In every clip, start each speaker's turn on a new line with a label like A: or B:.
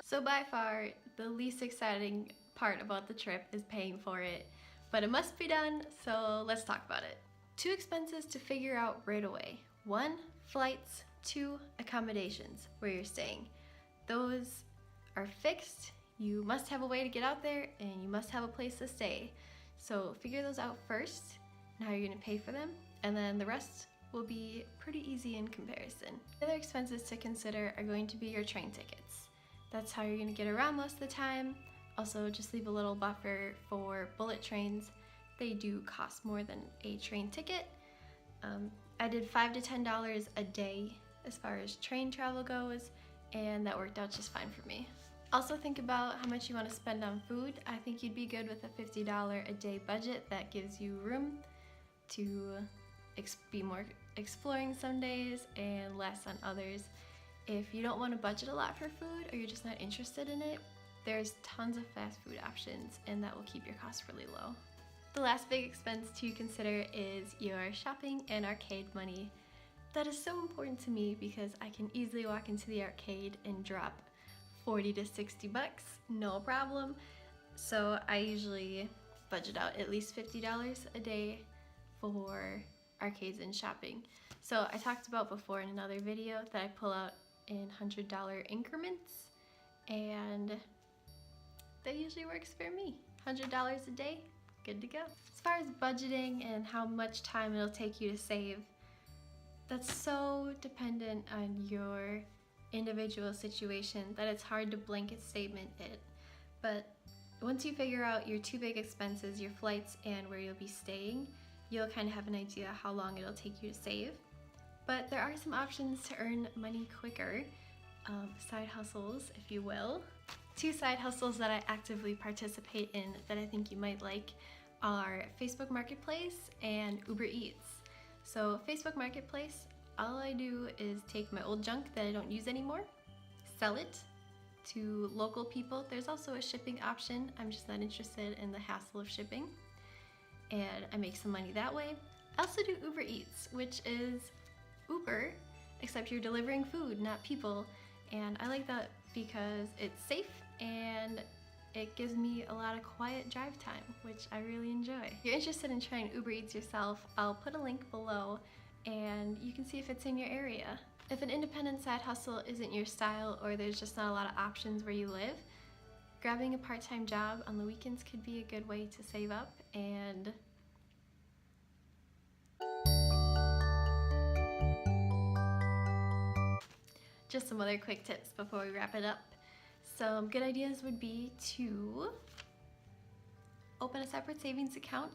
A: So by far, the least exciting part about the trip is paying for it, but it must be done, so let's talk about it. 2 expenses to figure out right away. 1, flights. 2, accommodations, where you're staying. Those are fixed. You must have a way to get out there and you must have a place to stay. So figure those out first and how you're gonna pay for them, and then the rest will be pretty easy in comparison. The other expenses to consider are going to be your train tickets. That's how you're gonna get around most of the time. Also, just leave a little buffer for bullet trains. They do cost more than a train ticket. I did $5 to $10 a day as far as train travel goes, and that worked out just fine for me. Also think about how much you want to spend on food. I think you'd be good with a $50 a day budget. That gives you room to be more exploring some days and less on others. If you don't want to budget a lot for food, or you're just not interested in it, there's tons of fast food options, and that will keep your costs really low. The last big expense to consider is your shopping and arcade money. That is so important to me because I can easily walk into the arcade and drop 40 to 60 bucks, no problem. So I usually budget out at least $50 a day for arcades and shopping. So I talked about before in another video that I pull out in $100 increments, and that usually works for me. $100 a day, good to go. As far as budgeting and how much time it'll take you to save, that's so dependent on your individual situation that it's hard to blanket statement it. But once you figure out your 2 big expenses, your flights and where you'll be staying, you'll kind of have an idea how long it'll take you to save. But there are some options to earn money quicker, side hustles, if you will. 2 side hustles that I actively participate in that I think you might like are Facebook Marketplace and Uber Eats. So Facebook Marketplace, all I do is take my old junk that I don't use anymore, sell it to local people. There's also a shipping option. I'm just not interested in the hassle of shipping, and I make some money that way. I also do Uber Eats, which is Uber, except you're delivering food, not people, and I like that because it's safe and it gives me a lot of quiet drive time, which I really enjoy. If you're interested in trying Uber Eats yourself, I'll put a link below and you can see if it's in your area. If an independent side hustle isn't your style, or there's just not a lot of options where you live, grabbing a part-time job on the weekends could be a good way to save up. And just some other quick tips before we wrap it up. Some good ideas would be to open a separate savings account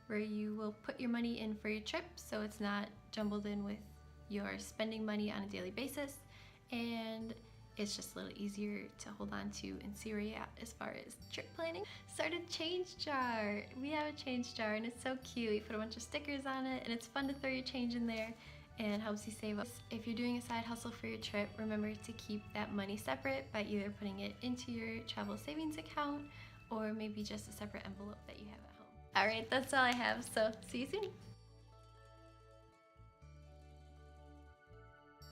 A: where you will put your money in for your trip so it's not jumbled in with your spending money on a daily basis, and it's just a little easier to hold on to and see where you're at as far as trip planning. Start a change jar. We have a change jar and it's so cute. You put a bunch of stickers on it and it's fun to throw your change in there and helps you save up. If you're doing a side hustle for your trip, remember to keep that money separate by either putting it into your travel savings account or maybe just a separate envelope that you have at home. Alright, that's all I have, so see you soon.